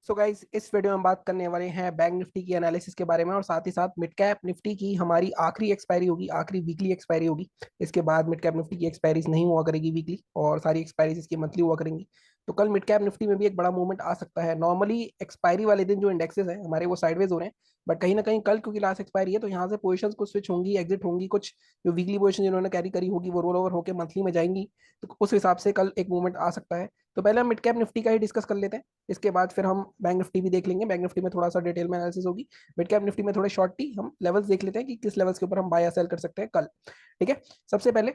So guys, इस video में हम बात करने वाले हैं बैंक निफ्टी की एनालिसिस के बारे में और साथ ही साथ मिड कैप निफ्टी की हमारी आखिरी एक्सपायरी होगी, आखिरी वीकली एक्सपायरी होगी। इसके बाद मिड कैप निफ्टी की एक्सपायरीज नहीं हुआ करेगी वीकली, और सारी एक्सपायरीज इसकी मंथली हुआ करेंगी। तो कल मिड कैप निफ्टी में भी एक बड़ा मूवमेंट आ सकता है। नॉर्मली एक्सपायरी वाले दिन जो इंडेक्सेस हैं हमारे वो साइडवेज हो रहे हैं, बट कहीं ना कहीं कल क्योंकि लास्ट एक्सपायरी है तो यहाँ से पोजीशंस कुछ स्विच होंगी, एग्जिट होंगी। कुछ जो वीकली पोजीशन जिन्होंने कैरी करी होगी वो रोल ओवर होकर मंथली में जाएंगी। तो उस हिसाब से कल एक मूवमेंट आ सकता है। तो पहले हम मिड कैप निफ्टी का ही डिस्कस कर लेते हैं, इसके बाद फिर हम बैंक निफ्टी भी देख लेंगे। बैंक निफ्टी में थोड़ा सा डिटेल में एनालिसिस होगी। मिड कैप निफ्टी में थोड़े शॉर्टी हम लेवल्स देख लेते हैं कि किस लेवल्स के ऊपर हम बाय या सेल कर सकते हैं कल। ठीक है। सबसे पहले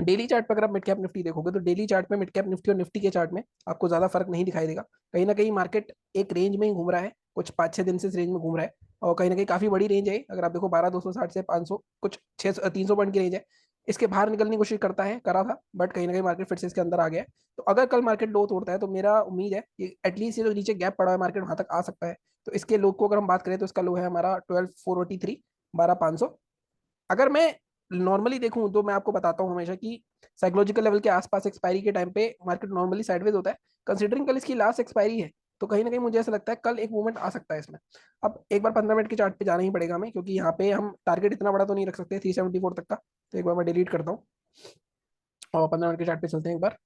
डेली चार्ट पर अगर आप मिड कैप निफ्टी देखोगे तो डेली चार्ट में मिड कैप निफ्टी और निफ्टी के चार्ट में आपको ज्यादा फर्क नहीं दिखाई देगा। कहीं ना कहीं मार्केट एक रेंज में ही घूम रहा है, कुछ 5-6 दिन से इस रेंज में घूम रहा है। और कहीं ना कहीं काफी बड़ी रेंज है। अगर आप देखो 12,260 से 500, कुछ 300 पॉइंट की रेंज है। इसके बाहर निकलने की कोशिश करता है, करा था, बट कहीं ना कहीं मार्केट फिर से इसके अंदर आ गया है। तो अगर कल मार्केट लो तोड़ता है तो मेरा उम्मीद है कि एटलीस्ट ये जो नीचे गैप पड़ा है मार्केट वहां तक आ सकता है। तो इसके लो को अगर हम बात करें तो इसका लो है हमारा 12,483, 12,500। अगर मैं नॉर्मली देखूं तो मैं आपको बताता हूं हमेशा कि साइकोलॉजिकल लेवल के आसपास एक्सपायरी के टाइम पे मार्केट नॉर्मली साइडवेज होता है। कंसीडरिंग कल इसकी लास्ट एक्सपायरी है तो कहीं ना कहीं मुझे ऐसा लगता है कल एक मूवमेंट आ सकता है इसमें। अब एक बार 15 मिनट के चार्ट पे जाना ही पड़ेगा हमें, क्योंकि यहाँ पे हम टारगेट इतना बड़ा तो नहीं रख सकते 374 तक का। तो एक बार मैं डिलीट करता हूँ और 15 मिनट के चार्ट पे चलते हैं एक बार।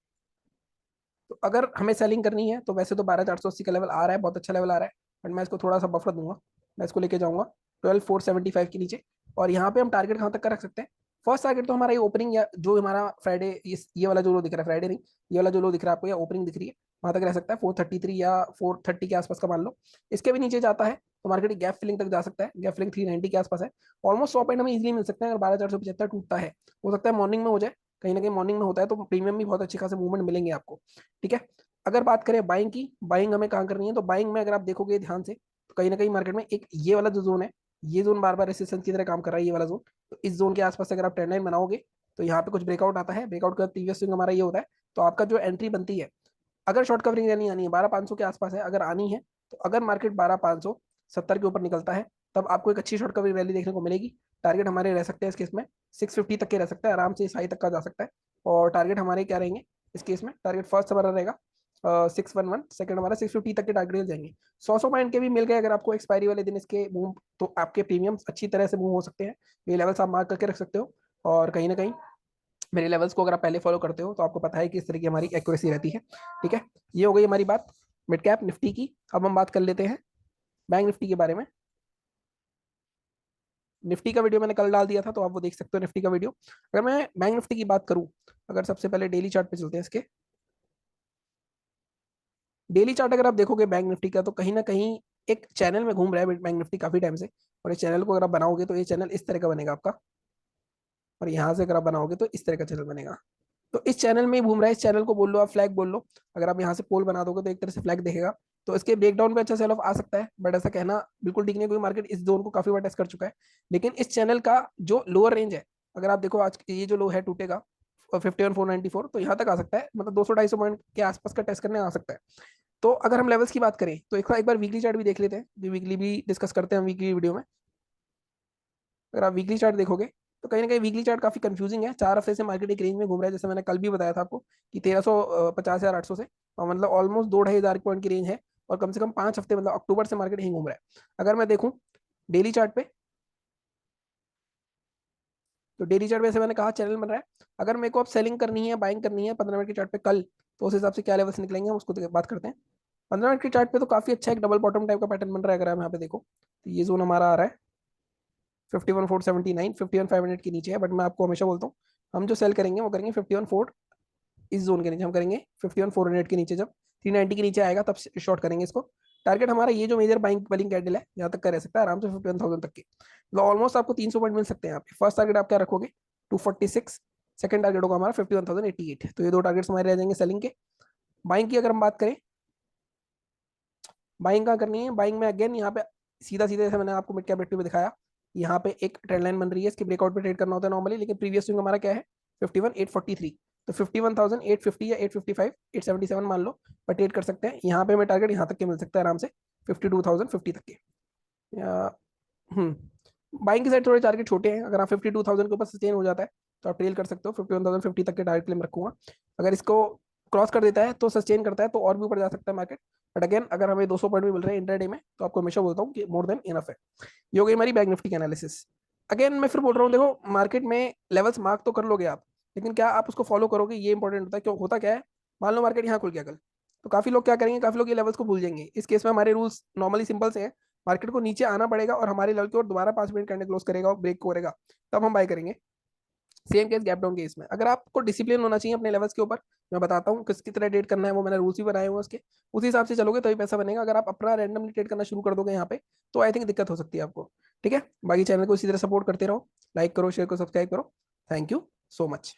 तो अगर हमें सेलिंग करनी है तो वैसे तो 12,480 का लेवल आ रहा है, बहुत अच्छा लेवल आ रहा है। बट मैं इसको थोड़ा सा बफर दूंगा, मैं इसको लेके जाऊंगा 12,475 के नीचे। और यहाँ पे हम टारगेट कहाँ तक का रख सकते हैं? फर्स्ट टारगेट तो हमारा ये ओपनिंग, या जो हमारा फ्राइडे, ये वाला जो लो दिख रहा है, फ्राइडे नहीं, ये वाला जो लो दिख रहा है आपको, या ओपनिंग दिख रही है, वहां तक रह सकता है 433 या 430 के आसपास का मान लो। इसके भी नीचे जाता है तो मार्केट गैप फिलिंग तक जा सकता है। गैप फिलिंग 390 के आसपास है। ऑलमोस्ट 100 पॉइंट हमें इजीली मिल सकते हैं अगर 12,475 टूटता है। हो सकता है मॉर्निंग में हो जाए, कहीं ना कहीं मॉर्निंग में होता है तो प्रीमियम भी बहुत अच्छी खासे मूवमेंट मिलेंगे आपको। ठीक है। अगर बात करें बाइंग की, बाइंग हमें कहाँ करनी है, तो बाइंग में अगर आप देखोगे ध्यान से तो कहीं ना कहीं मार्केट में एक ये वाला जो जोन है, ये जोन बार बार रेसिस्टेंस की तरह काम कर रहा है, ये वाला जोन। तो इस जोन के आसपास अगर आप ट्रेंड लाइन बनाओगे तो यहाँ पे कुछ ब्रेकआउट आता है। ब्रेकआउट का प्रीवियस स्विंग हमारा ये होता है। तो आपका जो एंट्री बनती है, अगर शॉर्ट कवरिंग रैली आनी है 12,500 के आसपास है, अगर आनी है तो अगर मार्केट 12,570 के ऊपर निकलता है तब आपको एक अच्छी शॉर्ट कवरिंग रैली देखने को मिलेगी। टारगेट हमारे रह सकते हैं इस केस में 650 तक के रह सकता है, आराम से इस हाई तक का जा सकता है। और टारगेट हमारे क्या रहेंगे इस केस में? टारगेट फर्स्ट हमारा रहेगा 611, सेकंड हमारा 650 तक के टारगेट जाएंगे। 100 पॉइंट के भी मिल गए अगर आपको एक्सपायरी वाले दिन इसके मूव, तो आपके प्रीमियम अच्छी तरह से मूव हो सकते हैं। ये लेवल्स आप मार्क करके रख सकते हो। और कहीं ना कहीं मेरे लेवल्स को अगर आप पहले फॉलो करते हो तो आपको पता है कि इस तरह की हमारी एक्यूरेसी रहती है। ठीक है। ये हो गई हमारी बात मिड कैप निफ्टी की। अब हम बात कर लेते हैं बैंक निफ्टी के बारे में। निफ्टी का वीडियो मैंने कल डाल दिया था तो आप वो देख सकते हो निफ्टी का वीडियो। अगर मैं बैंक निफ्टी की बात करूं, अगर सबसे पहले डेली चार्ट पे चलते हैं इसके। डेली चार्ट अगर आप देखोगे बैंक निफ्टी का तो कहीं ना कहीं एक चैनल में घूम रहा है बैंक निफ्टी काफी टाइम से। और इस चैनल को अगर आप बनाओगे तो ये चैनल इस तरह का बनेगा आपका, और यहाँ से अगर आप बनाओगे तो इस तरह का चैनल बनेगा। तो इस चैनल में ही घूम रहा है। इस चैनल को बोल लो, आप फ्लैग बोल लो। अगर आप यहाँ से पोल बना दोगे तो एक तरह से फ्लैग दिखेगा। तो इसके ब्रेकडाउन पे अच्छा सेल ऑफ आ सकता है, बट ऐसा कहना बिल्कुल ठीक नहीं, क्योंकि मार्केट इस जोन को काफी बार टेस्ट कर चुका है। लेकिन इस चैनल का जो लोअर रेंज है, अगर आप देखो आज ये जो लो है टूटेगा 51,494, तो यहाँ तक आ सकता है, मतलब 200-250 पॉइंट के आसपास का टेस्ट करने आ सकता है। तो अगर हम लेवल्स की बात करें तो एक बार वीकली चार्ट भी देख लेते हैं, जो वीकली भी डिस्कस करते हैं वीकली वीडियो में। अगर आप वीकली चार्ट देखोगे तो कहीं ना कहीं वीकली चार्ट काफी कंफ्यूजिंग है। 4 हफ्ते से मार्केट एक रेंज में घूम रहा है, जैसे मैंने कल भी बताया था आपको कि 1350 या 800 से, और मतलब ऑलमोस्ट 2-2.5 हजार पॉइंट की रेंज है। और कम से कम 5 हफ्ते, मतलब अक्टूबर से मार्केट यहीं घूम रहा है। अगर मैं देखूं डेली चार्ट पे, तो डेली चार्ट पे से मैंने कहा चैनल बन रहा है। अगर मेरे को अब सेलिंग करनी है, बाइंग करनी है 15 मिनट के चार्ट पे कल, तो उस हिसाब से क्या लेवल्स निकलेंगे हम उसको बात करते हैं। 15 मिनट के चार्ट पे तो काफी अच्छा एक डबल बॉटम टाइप का पैटर्न बन रहा है। अगर आप यहाँ पे देखो तो ये जोन हमारा आ रहा है 51,479, 51,500 के नीचे है। बट मैं आपको हमेशा बोलता हूँ हम जो सेल करेंगे वो करेंगे 51,400, इस जोन के नीचे हम करेंगे 51,400 के नीचे। जब 390 के नीचे आएगा तब शॉर्ट करेंगे इसको। टारगेट हमारा ये जो मेजर बाइंग बलिंग कैंडल है यहाँ तक का रह सकता है आराम से 51,000 तक के। तो ऑलमोस्ट आपको 300 पॉइंट मिल सकते हैं यहाँ पे। फर्स्ट टारगेट आप क्या रखोगे? 246। सेकंड टारगेट होगा हमारा 51,088। तो ये दो टारगेट्स हमारे रह जाएंगे सेलिंग के। बाइंग की अगर हम बात करें, बाइंग कहाँ करनी है? बाइंग में अगेन यहाँ पे सीधा सीधा, जैसे मैंने आपको मिड कैप निफ्टी में दिखाया, यहाँ पे एक ट्रेंड लाइन बन रही है, इसके ब्रेकआउट पे ट्रेड करना होता है नॉर्मली। लेकिन प्रीवियस स्विंग हमारा क्या है? 51,843। तो 51,850 या 855, 877 मान लो, पर ट्रेड कर सकते हैं। यहाँ पे हमें टारगेट यहाँ तक के मिल सकता है आराम से 52,050 तक के। या बाइंग की साइड थोड़े टारगेट छोटे हैं। अगर आप 52,000 के ऊपर सस्टेन हो जाता है तो आप ट्रेल कर सकते हो। 51,050 तक के टारगेट क्लेम रखूंगा। अगर इसको क्रॉस कर देता है तो सस्टेन करता है तो और भी ऊपर जा सकता है मार्केट। बट अगेन अगर हमें 200 पॉइंट भी मिल रहे हैं इंटरडे में तो आपको हमेशा बोलता हूँ कि मोर देन इनफ है। ये हो गई हमारी बैंक निफ्टी की एनालिसिस। अगेन मैं फिर बोल रहा हूँ, देखो मार्केट में लेवल्स मार्क तो कर लोगे आप, लेकिन क्या आप उसको फॉलो करोगे, ये इंपॉर्टेंट होता है। क्यों होता क्या है, मान लो मार्केट यहाँ खुल गया कल, तो काफी लोग क्या करेंगे, काफी लोग ये लेवल्स को भूल जाएंगे। इस केस में हमारे रूल्स नॉर्मली सिंपल से हैं, मार्केट को नीचे आना पड़ेगा और हमारे लेवल की ओर दोबारा 5 मिनट करने क्लोज करेगा और ब्रेक करेगा, तब हम बाय करेंगे। Same case gap down case में, अगर आपको डिसिप्लिन होना चाहिए अपने लेवल्स के ऊपर, मैं बताता हूँ किस तरह ट्रेड करना है, वो मैंने रूल्स भी बनाए हुए हैं उसके, उसी हिसाब से चलोगे तभी पैसा बनेगा। अगर आप अपना रैंडमली ट्रेड करना शुरू कर दोगे यहाँ पे, तो आई थिंक दिक्कत हो सकती है आपको। ठीक है, बाकी चैनल को इसी तरह सपोर्ट करते रहो, लाइक करो, शेयर करो, सब्सक्राइब करो। Thank you so much.